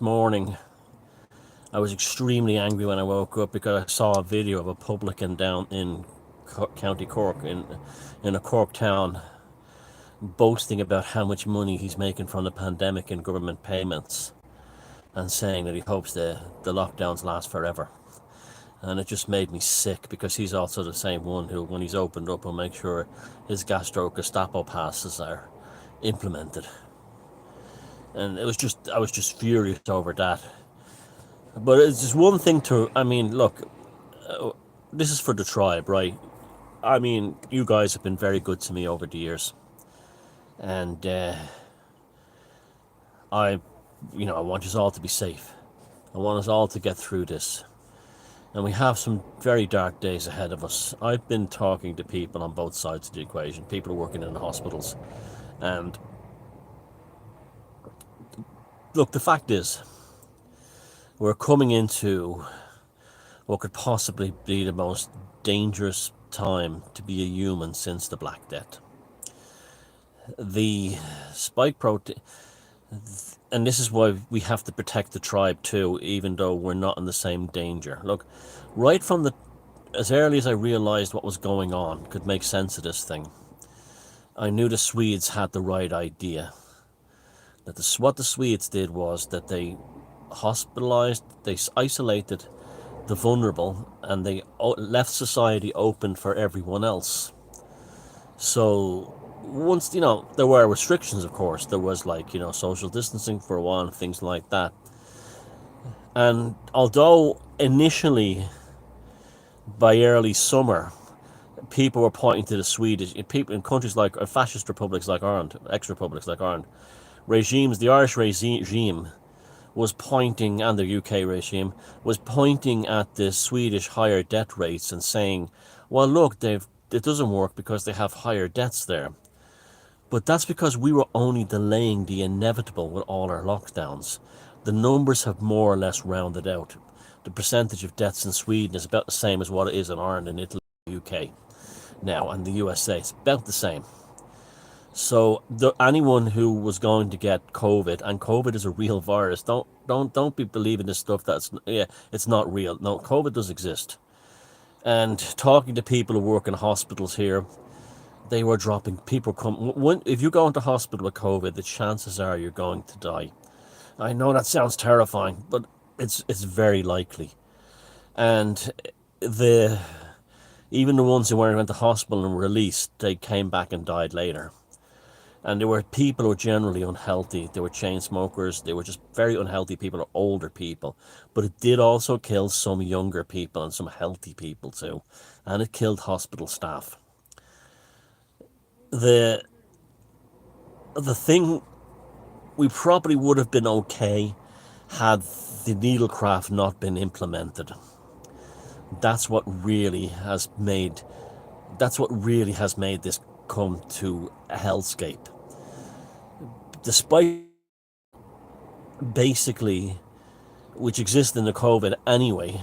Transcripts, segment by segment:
morning, I was extremely angry when I woke up because I saw a video of a publican down in County Cork, in a Cork town, boasting about how much money he's making from the pandemic in government payments and saying that he hopes the lockdowns last forever. And it just made me sick because he's also the same one who, when he's opened up, will make sure his Gestapo passes are implemented. And I was just furious over that. But it's just one thing I mean, look, this is for the tribe, right? I mean, you guys have been very good to me over the years. And I, I want us all to be safe. I want us all to get through this. And we have some very dark days ahead of us. I've been talking to people on both sides of the equation, people working in the hospitals. And look, the fact is, we're coming into what could possibly be the most dangerous time to be a human since the Black Death. The spike protein, and this is why we have to protect the tribe too, even though we're not in the same danger. Look, right from as early as I realized what was going on, could make sense of this thing, I knew the Swedes had the right idea. What the Swedes did was that they hospitalized, they isolated the vulnerable, and they left society open for everyone else. So once, there were restrictions, of course. There was social distancing for a while and things like that. And although initially, by early summer, people were pointing to the Swedish, people in countries like fascist republics like Ireland, ex-republics like Ireland, the Irish regime was pointing, and the UK regime was pointing at the Swedish higher death rates and saying, well, look, it doesn't work because they have higher deaths there. But that's because we were only delaying the inevitable with all our lockdowns. The numbers have more or less rounded out. The percentage of deaths in Sweden is about the same as what it is in Ireland and Italy, UK now, and the USA. It's about the same. So anyone who was going to get COVID, and COVID is a real virus, don't be believing this stuff it's not real. No, COVID does exist. And talking to people who work in hospitals here, they were dropping. If you go into hospital with COVID, the chances are you're going to die. I know that sounds terrifying, but it's very likely. And even the ones who went to hospital and were released, they came back and died later. And there were people who were generally unhealthy. They were chain smokers. They were just very unhealthy people or older people. But it did also kill some younger people and some healthy people too. And it killed hospital staff. The thing, we probably would have been okay had the needlecraft not been implemented. That's what really has made this come to a hellscape. Despite basically, which exists in the COVID anyway,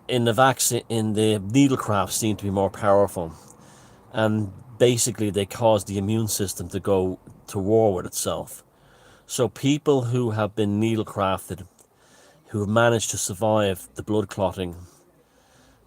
in the needlecraft seem to be more powerful, and basically they cause the immune system to go to war with itself. So people who have been needlecrafted, who have managed to survive the blood clotting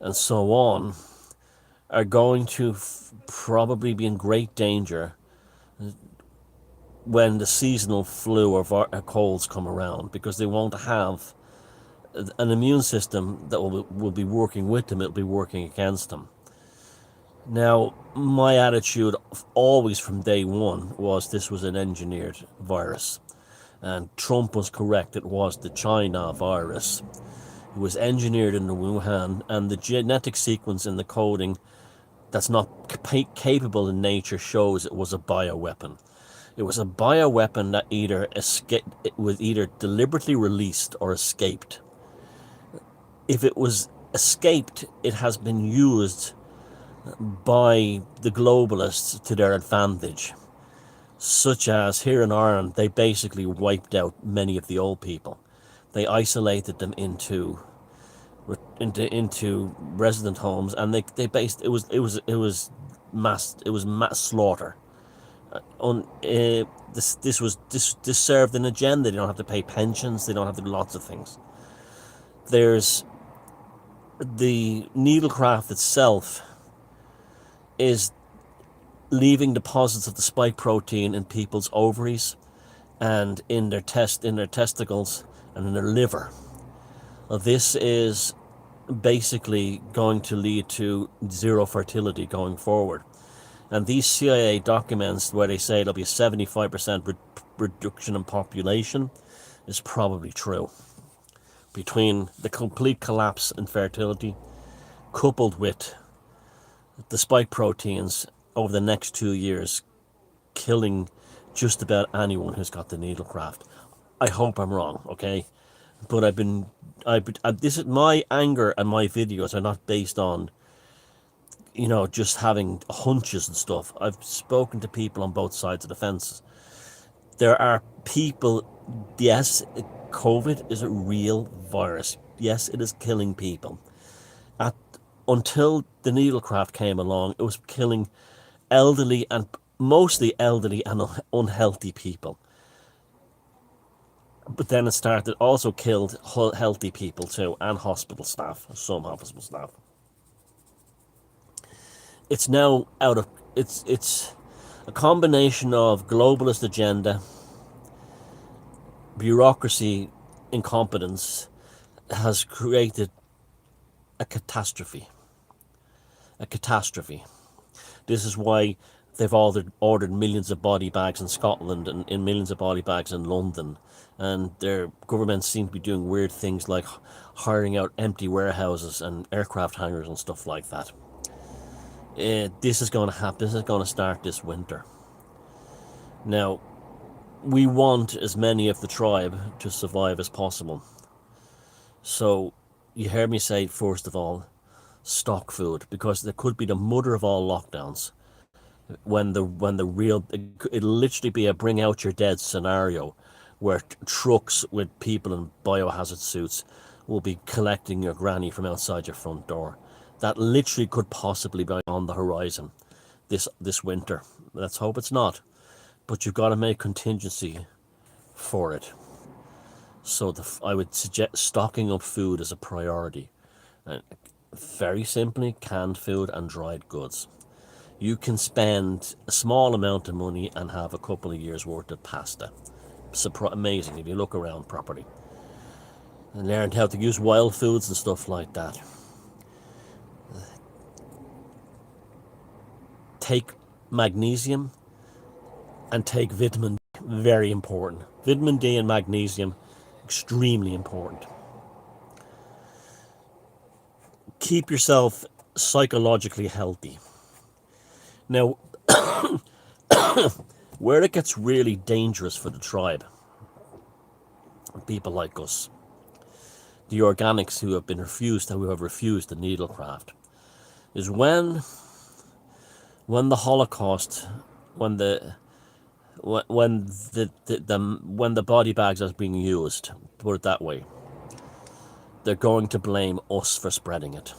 and so on, are going to probably be in great danger when the seasonal flu or colds come around, because they won't have an immune system that will be working with them. It'll be working against them. Now, my attitude always from day one was this was an engineered virus, and Trump was correct. It was the China virus. It was engineered in the Wuhan, and the genetic sequence in the coding that's not capable in nature shows it was a bioweapon. It was a bioweapon that it was either deliberately released or escaped. If it was escaped, it has been used by the globalists to their advantage. Such as here in Ireland, they basically wiped out many of the old people. They isolated them into resident homes, and they based it was mass slaughter. This served an agenda. They don't have to pay pensions. They don't have to do lots of things. There's the needlecraft itself is leaving deposits of the spike protein in people's ovaries and in their testicles and in their liver. This is basically going to lead to zero fertility going forward. And these CIA documents where they say there'll be a 75% reduction in population is probably true. Between the complete collapse in fertility coupled with the spike proteins over the next 2 years killing just about anyone who's got the needlecraft. I hope I'm wrong, okay? But this is my anger, and my videos are not based on, just having hunches and stuff. I've spoken to people on both sides of the fence. There are people, yes, COVID is a real virus. Yes, it is killing people. Until the needlecraft came along, it was killing elderly and mostly elderly and unhealthy people. But then it also killed healthy people too, and hospital staff, some hospital staff. It's now it's a combination of globalist agenda, bureaucracy, incompetence has created a catastrophe. A catastrophe. This is why they've ordered millions of body bags in Scotland and in millions of body bags in London. And their governments seem to be doing weird things like hiring out empty warehouses and aircraft hangars and stuff like that. This is going to happen. This is going to start this winter. Now, we want as many of the tribe to survive as possible. So, you heard me say, first of all, stock food, because there could be the mother of all lockdowns when the real, it'll literally be a bring out your dead scenario where trucks with people in biohazard suits will be collecting your granny from outside your front door. That literally could possibly be on the horizon this winter. Let's hope it's not, but you've got to make contingency for it. So I would suggest stocking up food as a priority. Very simply, canned food and dried goods. You can spend a small amount of money and have a couple of years worth of pasta. Amazing if you look around properly. And learn how to use wild foods and stuff like that. Take magnesium and take vitamin D. Very important. Vitamin D and magnesium, extremely important. Keep yourself psychologically healthy. Now, where it gets really dangerous for the tribe, people like us, the organics who have refused the needlecraft, is when the Holocaust, when the body bags are being used, to put it that way, they're going to blame us for spreading it.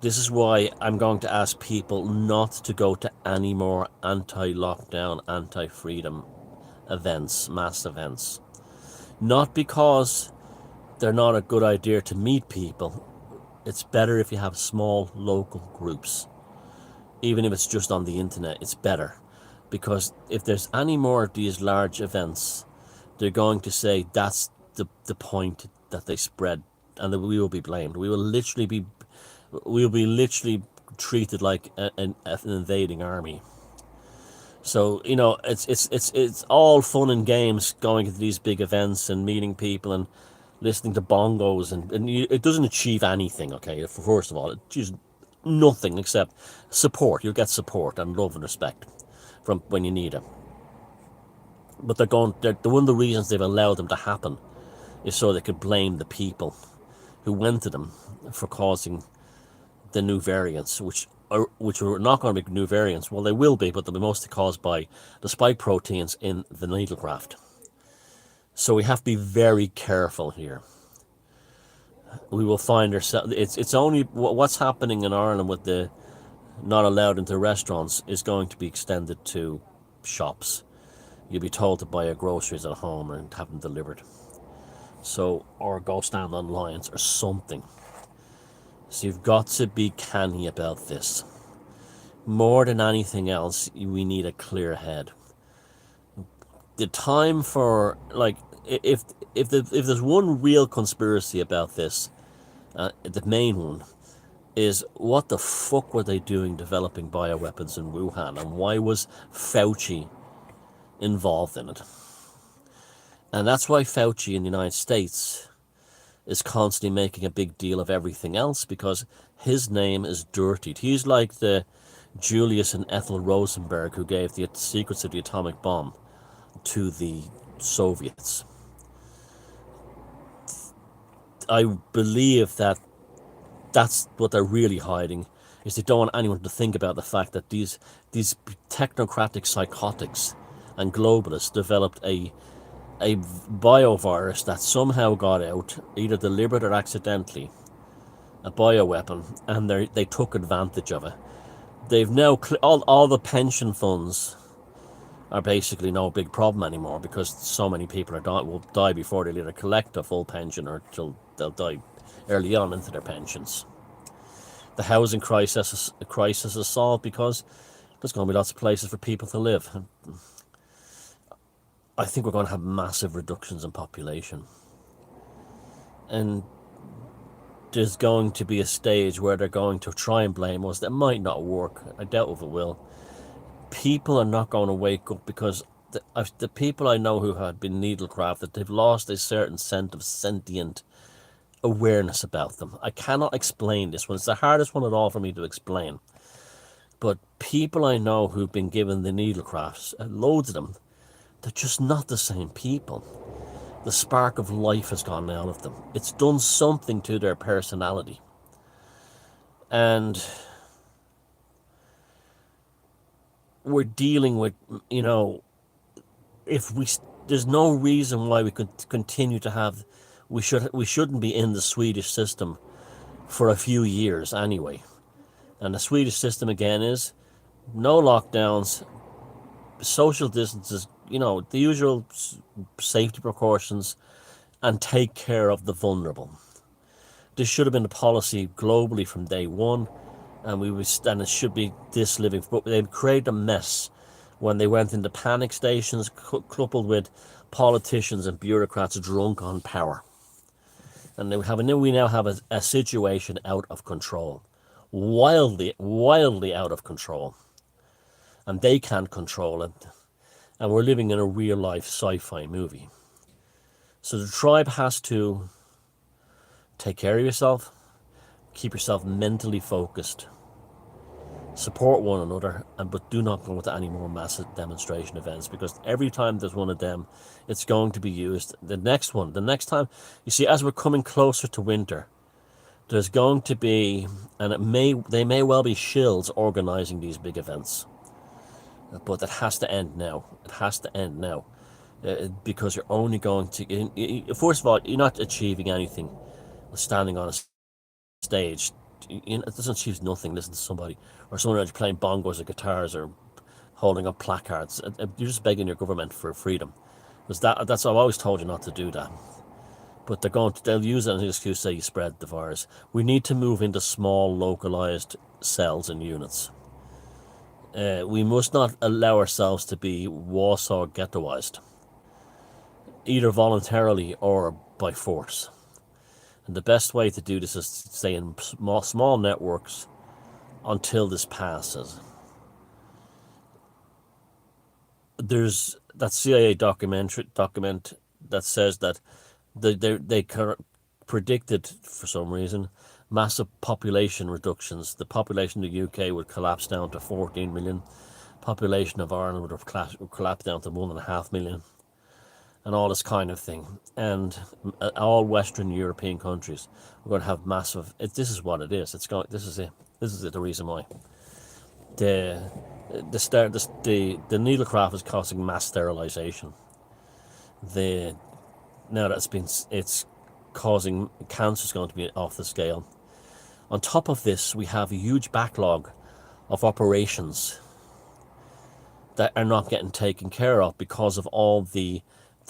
This is why I'm going to ask people not to go to any more anti-lockdown, anti-freedom events, mass events. Not because they're not a good idea to meet people. It's better if you have small local groups. Even if it's just on the internet, it's better. Because if there's any more of these large events, they're going to say that's the point that they spread, and that we will be blamed. We will literally be treated like an invading army. So it's all fun and games going to these big events and meeting people and listening to bongos, and it doesn't achieve anything. Okay, first of all, it achieves nothing except support. You'll get support and love and respect from when you need it. But one of the reasons they've allowed them to happen is so they could blame the people who went to them for causing the new variants, which are not going to be new variants. Well, they will be, but they'll be mostly caused by the spike proteins in the needlecraft. So we have to be very careful here. We will find ourselves. It's only what's happening in Ireland with the not allowed into restaurants is going to be extended to shops. You'll be told to buy your groceries at home and have them delivered. So, or go stand on lines or something. So you've got to be canny about this. More than anything else, we need a clear head. The time for, like, if there's one real conspiracy about this, the main one is, what the fuck were they doing developing bioweapons in Wuhan, and why was Fauci involved in it? And that's why Fauci in the United States is constantly making a big deal of everything else, because his name is dirtied. He's like the Julius and Ethel Rosenberg who gave the secrets of the atomic bomb to the Soviets. I believe that that's what they're really hiding, is they don't want anyone to think about the fact that these technocratic psychotics and globalists developed a biovirus that somehow got out, either deliberate or accidentally, a bioweapon, and they took advantage of it. They've now, all the pension funds are basically no big problem anymore, because so many people will die before they'll either collect a full pension or till they'll die early on into their pensions. The housing crisis is solved because there's going to be lots of places for people to live. I think we're going to have massive reductions in population. And there's going to be a stage where they're going to try and blame us. That might not work. I doubt if it will. People are not going to wake up, because the people I know who have been needle crafted, they've lost a certain sense of sentient awareness about them. I cannot explain this one. It's the hardest one at all for me to explain. But people I know who've been given the needle crafts, loads of them, they're just not the same people. The spark of life has gone out of them. It's done something to their personality. And we're dealing with, there's no reason why we could continue to have, we shouldn't be in the Swedish system for a few years anyway. And the Swedish system again is no lockdowns, social distances, the usual safety precautions, and take care of the vulnerable. This should have been a policy globally from day one, and it should be this living. But they created a mess when they went into panic stations, coupled with politicians and bureaucrats drunk on power. And we now have a situation out of control, wildly out of control, and they can't control it. And we're living in a real-life sci-fi movie. So the tribe has to take care of yourself, keep yourself mentally focused, support one another, but do not go to any more massive demonstration events, because every time there's one of them, it's going to be used. The next time, you see, as we're coming closer to winter, there's going to be, and they may well be shills organising these big events. But it has to end now. It has to end now. Because you're only going to... First of all, you're not achieving anything standing on a stage. It doesn't achieve nothing. Listen to somebody. Or someone who's playing bongos or guitars or holding up placards. You're just begging your government for freedom. Because that's I've always told you not to do that. But they'll use it as an excuse to say you spread the virus. We need to move into small, localised cells and units. We must not allow ourselves to be Warsaw ghettoized, either voluntarily or by force. And the best way to do this is to stay in small networks until this passes. There's that CIA document that says that they predicted, for some reason, massive population reductions. The population of the UK would collapse down to 14 million. Population of Ireland would have collapsed down to 1.5 million. And all this kind of thing. And all Western European countries are going to have massive... This is what it is. This is it. This is the reason why. The needlecraft is causing mass sterilisation. Now that it's causing... Cancer is going to be off the scale. On top of this, we have a huge backlog of operations that are not getting taken care of because of all the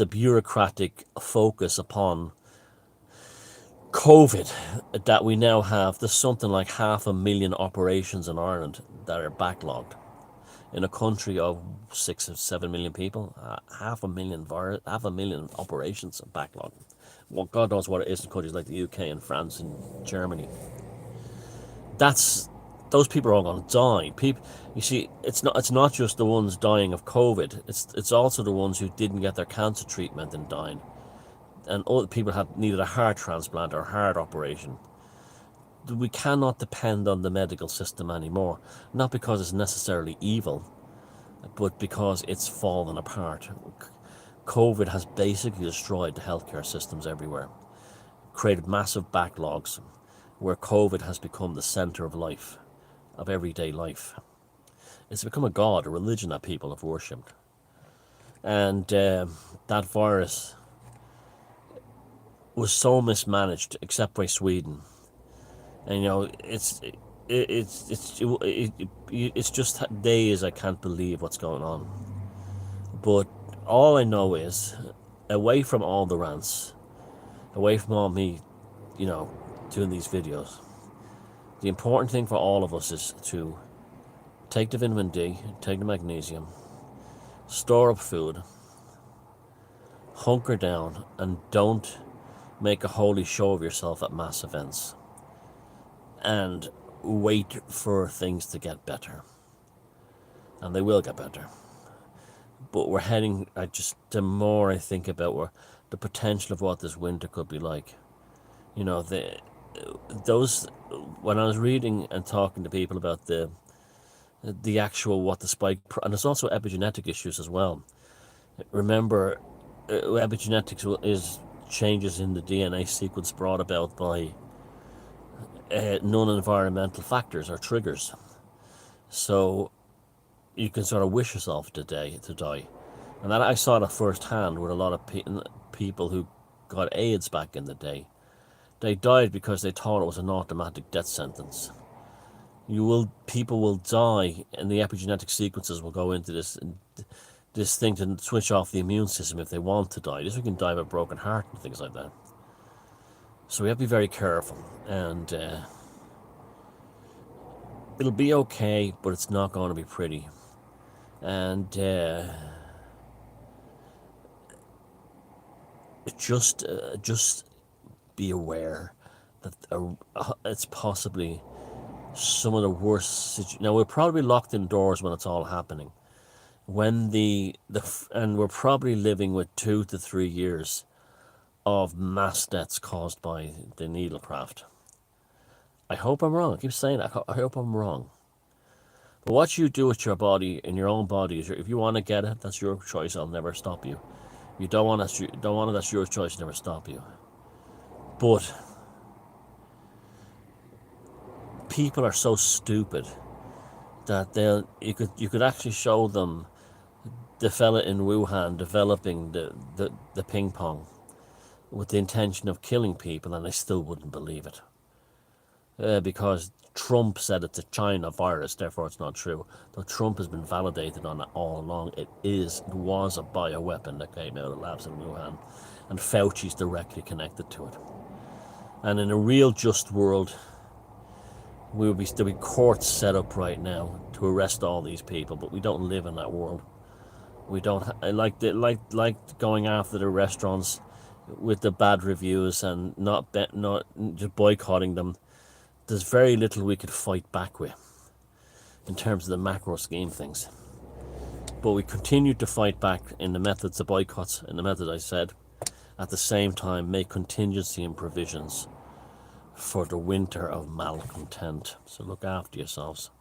bureaucratic focus upon COVID that we now have. There's something like 500,000 operations in Ireland that are backlogged. In a country of 6 or 7 million people, 500,000 operations are backlogged. Well, God knows what it is in countries like the UK and France and Germany. Those people are all going to die. People, you see, it's not just the ones dying of COVID. It's also the ones who didn't get their cancer treatment and died, and other people needed a heart transplant or a heart operation. We cannot depend on the medical system anymore, not because it's necessarily evil, but because it's fallen apart. COVID has basically destroyed the healthcare systems everywhere, created massive backlogs where COVID has become the center of life, of everyday life. It's become a god, a religion that people have worshipped. And that virus was so mismanaged, except by Sweden. And it's just days I can't believe what's going on. But all I know is, away from all the rants, away from all me, doing these videos, the important thing for all of us is to take the vitamin D, take the magnesium, store up food, hunker down, and don't make a holy show of yourself at mass events. And wait for things to get better. And they will get better. But we're heading, the more I think about the potential of what this winter could be like, when I was reading and talking to people about the actual, what the spike, and there's also epigenetic issues as well. Remember, epigenetics is changes in the DNA sequence brought about by non-environmental factors or triggers. So you can sort of wish yourself to die. And that I saw that firsthand with a lot of people who got AIDS back in the day. They died because they thought it was an automatic death sentence. People will die, and the epigenetic sequences will go into this thing to switch off the immune system if they want to die. Just we can die of a broken heart and things like that. So we have to be very careful, and it'll be okay, but it's not going to be pretty. And just be aware that it's possibly some of the worst. Now we're probably locked indoors when it's all happening. And we're probably living with 2 to 3 years of mass deaths caused by the needlecraft. I hope I'm wrong. I keep saying that. I hope I'm wrong. But what you do with your body, in your own body, if you want to get it, that's your choice. I'll never stop you. You don't want it, that's your choice. I'll never stop you. But people are so stupid that you could actually show them the fella in Wuhan developing the ping pong with the intention of killing people, and they still wouldn't believe it. Because Trump said it's a China virus, therefore it's not true. Though Trump has been validated on it all along. It was a bioweapon that came out of the labs in Wuhan, and Fauci's directly connected to it. And in a real just world, there'll be courts set up right now to arrest all these people, but we don't live in that world. We don't like going after the restaurants with the bad reviews and not just boycotting them. There's very little we could fight back with in terms of the macro scheme things. But we continue to fight back in the methods of boycotts, in the methods I said, at the same time make contingency and provisions for the winter of malcontent. So look after yourselves.